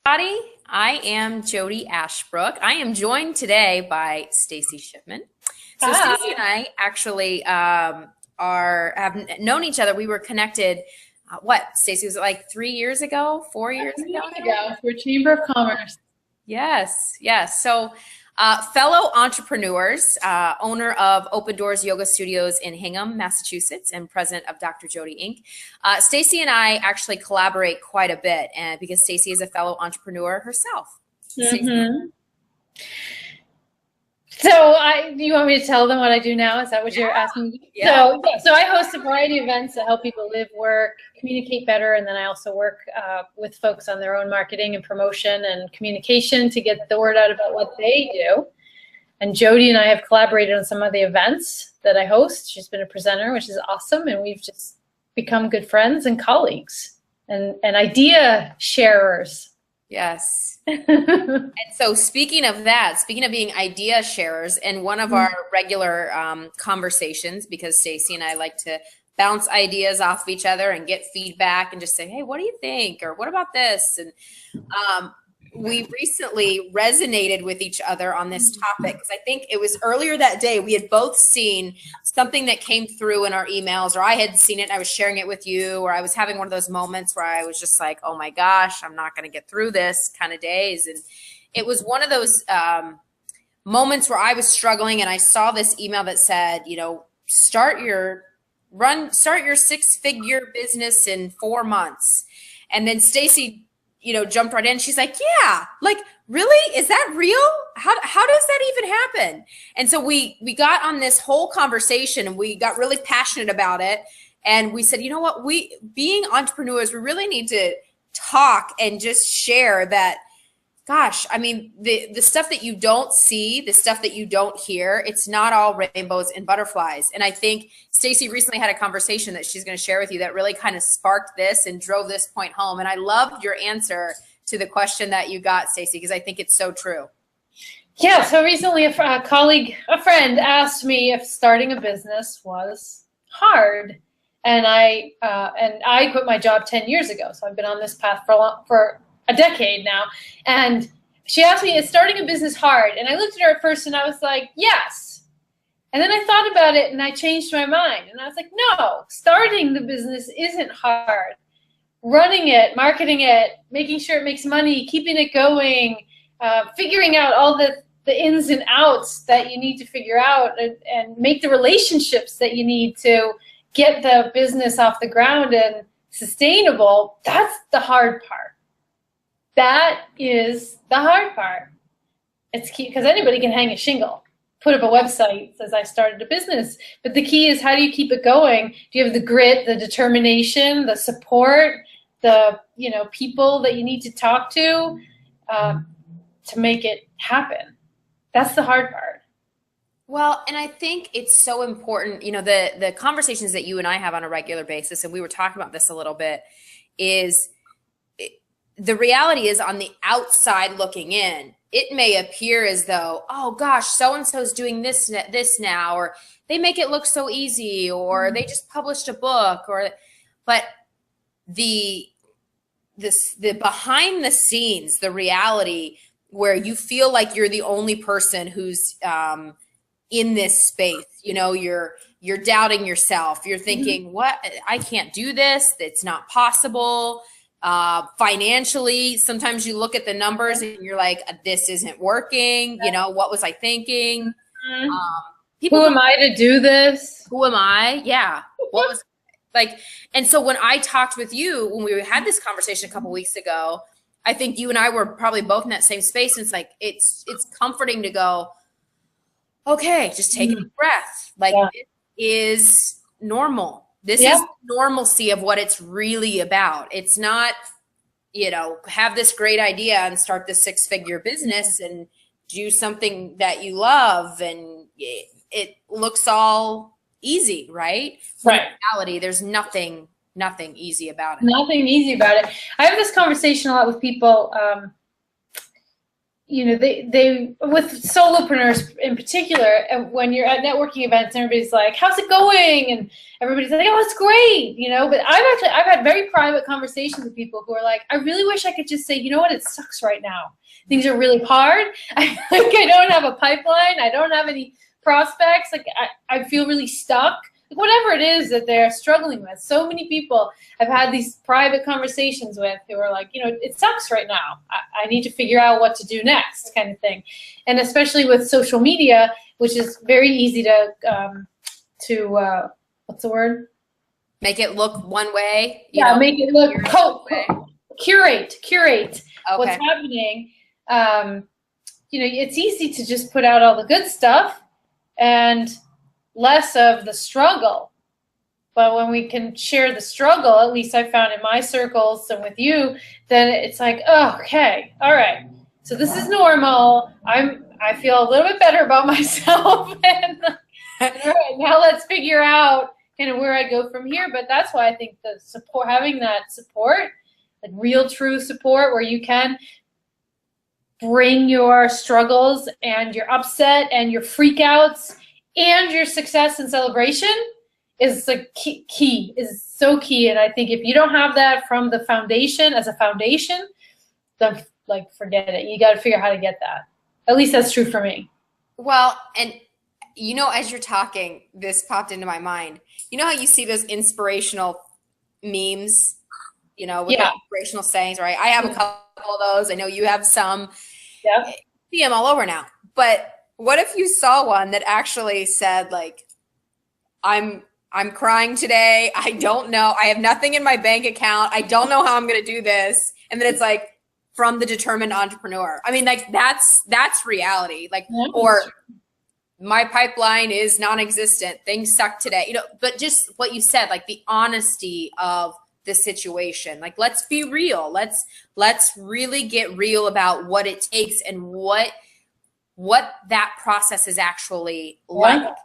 Everybody, I am Jodi Ashbrook. I am joined today by Stacy Shipman. So Stacy and I actually have known each other. We were connected. Stacy, was it like 3 years ago, 4 years ago? For Chamber of Commerce. Yes, yes. So, fellow entrepreneurs, owner of Open Doors Yoga Studios in Hingham, Massachusetts, and president of Dr. Jodi Inc. Stacy and I actually collaborate quite a bit, and because Stacy is a fellow entrepreneur herself. Mm-hmm. Do you want me to tell them what I do now? Is that what you're asking? Yeah. So I host a variety of events that help people live, work, communicate better, and then I also work with folks on their own marketing and promotion and communication to get the word out about what they do. And Jodi and I have collaborated on some of the events that I host. She's been a presenter, which is awesome, and we've just become good friends and colleagues and idea sharers. Yes. And so speaking of being idea sharers, and one of our regular conversations, because Stacy and I like to bounce ideas off of each other and get feedback and just say, hey, what do you think? Or what about this? And we recently resonated with each other on this topic because I think it was earlier that day we had both seen something that came through in our emails, or I had seen it and I was sharing it with you, or I was having one of those moments where I was just like, oh my gosh, I'm not going to get through this kind of days. And it was one of those moments where I was struggling, and I saw this email that said, start your 6-figure business in 4 months. And then Stacy jumped right in. She's like, yeah, like, really? Is that real? How does that even happen? And so we got on this whole conversation, and we got really passionate about it. And we said, you know what, being entrepreneurs, we really need to talk and just share that, gosh, I mean, the stuff that you don't see, the stuff that you don't hear, it's not all rainbows and butterflies. And I think Stacy recently had a conversation that she's going to share with you that really kind of sparked this and drove this point home. And I loved your answer to the question that you got, Stacy, because I think it's so true. Yeah, so recently a friend asked me if starting a business was hard. And I quit my job 10 years ago. So I've been on this path for a decade now. And she asked me, is starting a business hard? And I looked at her at first and I was like, yes. And then I thought about it and I changed my mind. And I was like, no, starting the business isn't hard. Running it, marketing it, making sure it makes money, keeping it going, figuring out all the ins and outs that you need to figure out, and make the relationships that you need to get the business off the ground and sustainable, that's the hard part. That is the hard part. It's key because anybody can hang a shingle, put up a website that says I started a business. But the key is, how do you keep it going? Do you have the grit, the determination, the support, the people that you need to talk to make it happen? That's the hard part. Well, and I think it's so important, the conversations that you and I have on a regular basis, and we were talking about this a little bit, is the reality is, on the outside looking in, it may appear as though, oh gosh, so-and-so's doing this now, or they make it look so easy, or they just published a book, but the behind the scenes, the reality where you feel like you're the only person who's in this space, you're doubting yourself. You're thinking, what? I can't do this. It's not possible. Financially, sometimes you look at the numbers and you're like, this isn't working. What was I thinking? Who am I to do this? Who am I? Yeah. What was like, and so when I talked with you, when we had this conversation a couple weeks ago, I think you and I were probably both in that same space. And it's like, it's comforting to go, okay, just take a deep breath. Like, it is normal. This is the normalcy of what it's really about. It's not, have this great idea and start this 6-figure business and do something that you love, and it looks all easy, right? Right. In reality, there's nothing easy about it. Nothing easy about it. I have this conversation a lot with people. they with solopreneurs in particular, when you're at networking events, everybody's like, how's it going? And everybody's like, oh, it's great, But I've had very private conversations with people who are like, I really wish I could just say, you know what, it sucks right now. Things are really hard. I don't have a pipeline. I don't have any prospects. I feel really stuck. Whatever it is that they're struggling with. So many people I've had these private conversations with who are like, it sucks right now. I need to figure out what to do next, kind of thing. And especially with social media, which is very easy to what's the word? Make it look one way. Make it look curate okay. what's happening. It's easy to just put out all the good stuff and less of the struggle. But when we can share the struggle, at least I found in my circles and with you, then it's like, oh, okay, all right. So this is normal. I feel a little bit better about myself. And all right, now let's figure out kind of where I go from here. But that's why I think the support, having that support, like real true support where you can bring your struggles and your upset and your freakouts and your success and celebration is like key, is so key. And I think if you don't have that from the foundation, as a foundation, then like forget it. You got to figure out how to get that. At least that's true for me. Well, and as you're talking, this popped into my mind. You know how you see those inspirational memes, with inspirational sayings, right? I have a couple of those. I know you have some. Yeah. See them all over now. But what if you saw one that actually said, like, I'm crying today. I don't know. I have nothing in my bank account. I don't know how I'm going to do this. And then it's like, from the determined entrepreneur. I mean, like, that's reality. Like, or my pipeline is non-existent. Things suck today. But just what you said, like the honesty of the situation. Like, let's be real. Let's really get real about what it takes and what that process is actually like.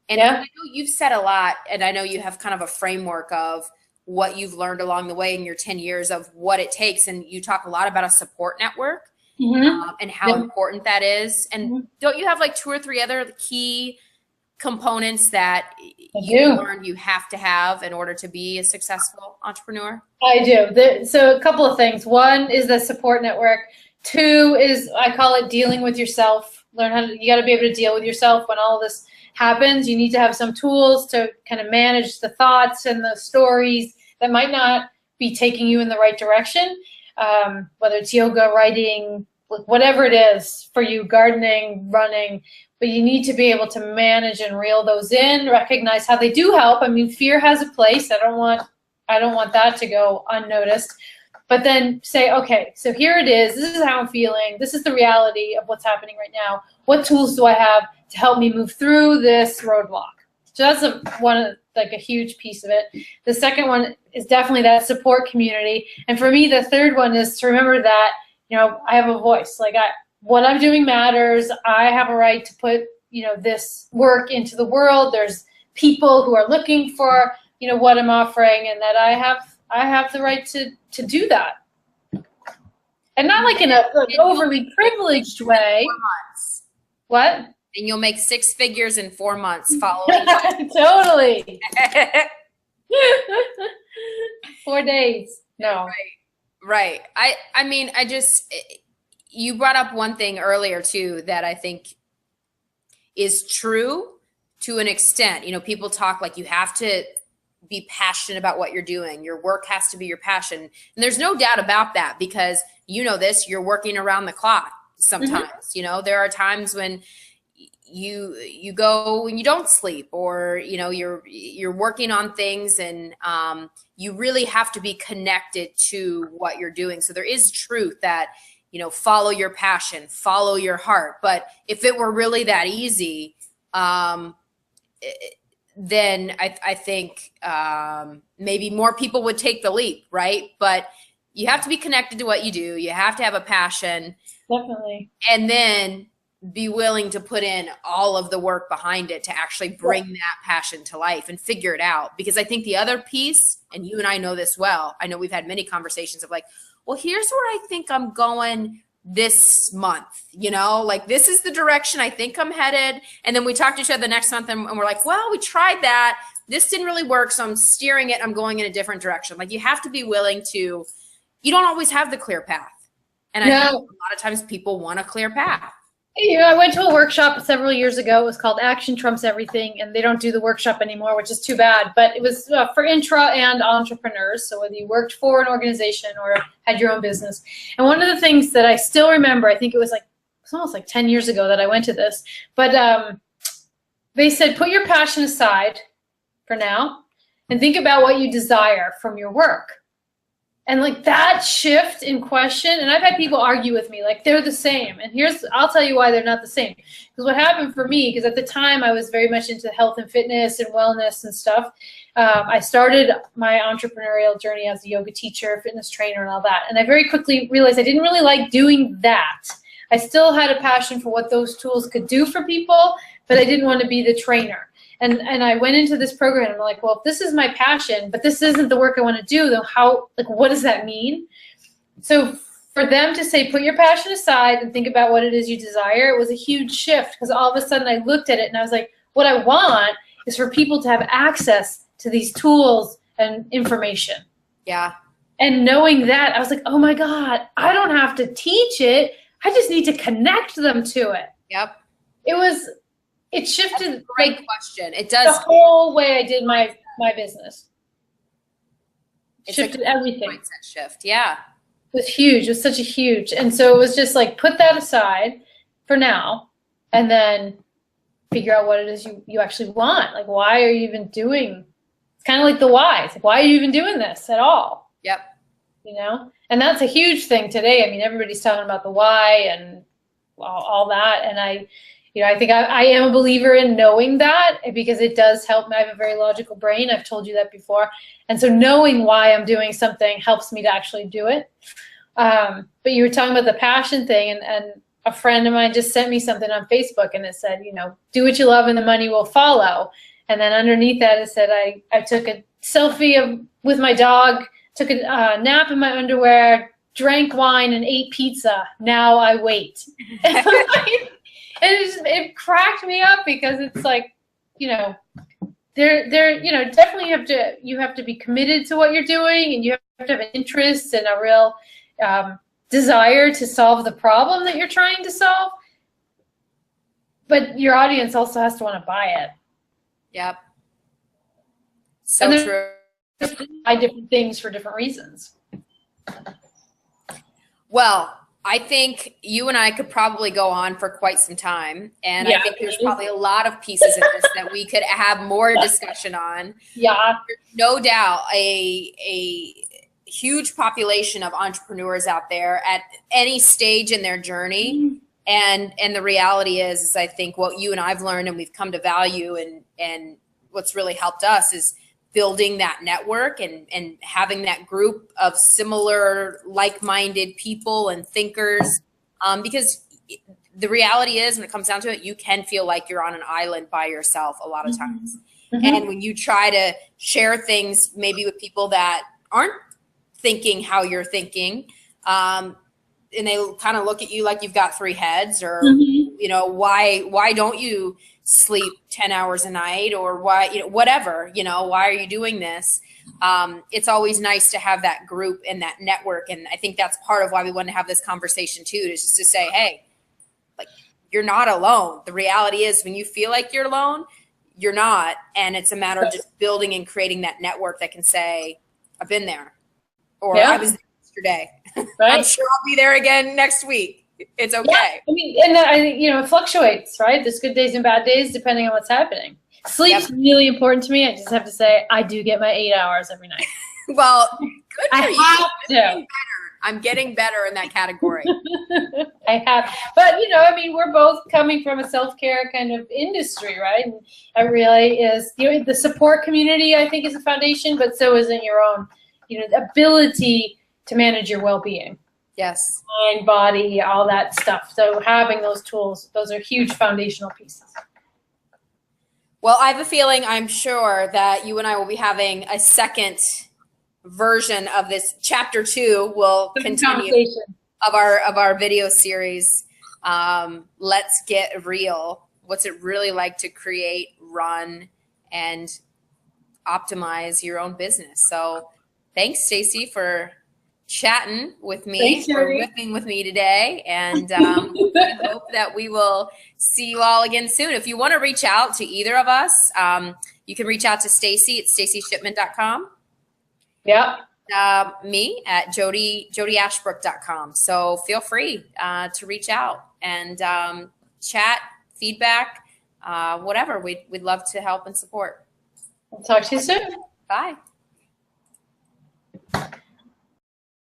And I know you've said a lot, and I know you have kind of a framework of what you've learned along the way in your 10 years of what it takes. And you talk a lot about a support network and how important that is. And don't you have like 2 or 3 other key components that you learned you have to have in order to be a successful entrepreneur? I do. So a couple of things. 1 is the support network. 2 is, I call it dealing with yourself. You got to be able to deal with yourself when all of this happens. You need to have some tools to kind of manage the thoughts and the stories that might not be taking you in the right direction, whether it's yoga, writing, whatever it is for you, gardening, running. But you need to be able to manage and reel those in, recognize how they do help. I mean, fear has a place. I don't want that to go unnoticed. But then say, okay, so here it is. This is how I'm feeling. This is the reality of what's happening right now. What tools do I have to help me move through this roadblock? So that's a huge piece of it. The second one is definitely that support community. And for me, the third one is to remember that, I have a voice. Like, what I'm doing matters. I have a right to put, this work into the world. There's people who are looking for, what I'm offering, and that I have the right to do that. And not like in an overly privileged way. 4 months. What? And you'll make 6 figures in 4 months following. Totally. 4 days. No. Right. I mean, you brought up one thing earlier too that I think is true to an extent. People talk like you have to be passionate about what you're doing. Your work has to be your passion. And there's no doubt about that, because you're working around the clock sometimes. There are times when you go and you don't sleep, or you're working on things, and you really have to be connected to what you're doing. So there is truth that follow your passion, follow your heart. But if it were really that easy, then I think maybe more people would take the leap, right? But you have to be connected to what you do. You have to have a passion. Definitely. And then be willing to put in all of the work behind it to actually bring that passion to life and figure it out. Because I think the other piece, and you and I know this well, I know we've had many conversations of like, well, here's where I think I'm going this month, like this is the direction I think I'm headed. And then we talk to each other the next month and we're like, well, we tried that. This didn't really work. So I'm steering it. I'm going in a different direction. Like you have to be willing to, you don't always have the clear path. And I think a lot of times people want a clear path. I went to a workshop several years ago. It was called Action Trumps Everything, and they don't do the workshop anymore, which is too bad. But it was for intra and entrepreneurs, so whether you worked for an organization or had your own business. And one of the things that I still remember, I think it's almost like 10 years ago that I went to this, but they said, put your passion aside for now and think about what you desire from your work. And like that shift in question, and I've had people argue with me like they're the same. And I'll tell you why they're not the same. Because what happened for me, because at the time I was very much into health and fitness and wellness and stuff. I started my entrepreneurial journey as a yoga teacher, fitness trainer, and all that. And I very quickly realized I didn't really like doing that. I still had a passion for what those tools could do for people, but I didn't want to be the trainer. And I went into this program and I'm like, well, if this is my passion, but this isn't the work I want to do, then what does that mean? So for them to say, put your passion aside and think about what it is you desire, it was a huge shift because all of a sudden I looked at it and I was like, what I want is for people to have access to these tools and information. Yeah. And knowing that, I was like, oh my God, I don't have to teach it. I just need to connect them to it. Yep. It shifted. That's a great question. It does. The whole way I did my business. It shifted everything. Mindset shift. Yeah. It was huge. It was such a huge. And so it was just like, put that aside for now and then figure out what it is you actually want. Like, why are you even doing? It's kind of like the why. It's like, why are you even doing this at all? Yep. And that's a huge thing today. I mean, everybody's talking about the why and all that. And I think I am a believer in knowing that because it does help me. I have a very logical brain. I've told you that before. And so knowing why I'm doing something helps me to actually do it. But you were talking about the passion thing, and a friend of mine just sent me something on Facebook, and it said, do what you love and the money will follow. And then underneath that, it said, I took a selfie with my dog, took a nap in my underwear, drank wine, and ate pizza. Now I wait. And it cracked me up because it's like, definitely you have to be committed to what you're doing, and you have to have an interest and a real desire to solve the problem that you're trying to solve. But your audience also has to want to buy it. Yep. So true. Buy different things for different reasons. Well, I think you and I could probably go on for quite some time. And I think there's probably a lot of pieces of this that we could have more discussion on. Yeah. There's no doubt a huge population of entrepreneurs out there at any stage in their journey. Mm-hmm. And the reality is I think what you and I've learned and we've come to value and what's really helped us is building that network and having that group of similar like-minded people and thinkers, because the reality is when it comes down to it, you can feel like you're on an island by yourself a lot of times. Mm-hmm. And when you try to share things maybe with people that aren't thinking how you're thinking, and they kind of look at you like you've got three heads or, mm-hmm. Why don't you sleep 10 hours a night or why, whatever, why are you doing this? It's always nice to have that group and that network. And I think that's part of why we want to have this conversation too, is just to say, hey, like you're not alone. The reality is when you feel like you're alone, you're not. And it's a matter of just building and creating that network that can say, I've been there or I was there yesterday. Right. I'm sure I'll be there again next week. It's okay. Yeah. I mean, and I think, it fluctuates, right? There's good days and bad days depending on what's happening. Sleep's really important to me. I just have to say, I do get my 8 hours every night. Well, good for you. I have to. I'm getting better in that category. I have. But, we're both coming from a self-care kind of industry, right? And it really is, the support community, I think, is a foundation, but so is in your own, ability to manage your well-being. Yes. Mind, body, all that stuff. So having those tools, those are huge foundational pieces. Well, I have a feeling, I'm sure that you and I will be having a second version of this. Chapter 2 will continue. of our video series. Let's get real. What's it really like to create, run, and optimize your own business? So thanks, Stacy, for chatting with me, Thanks, for Jodi. riffing with me today. And I hope that we will see you all again soon. If you want to reach out to either of us, you can reach out to Stacy at stacyshipman.com. Yeah. Me at jodyashbrook.com. So feel free to reach out and chat, feedback, whatever. We'd love to help and support. I'll talk to you soon. Bye.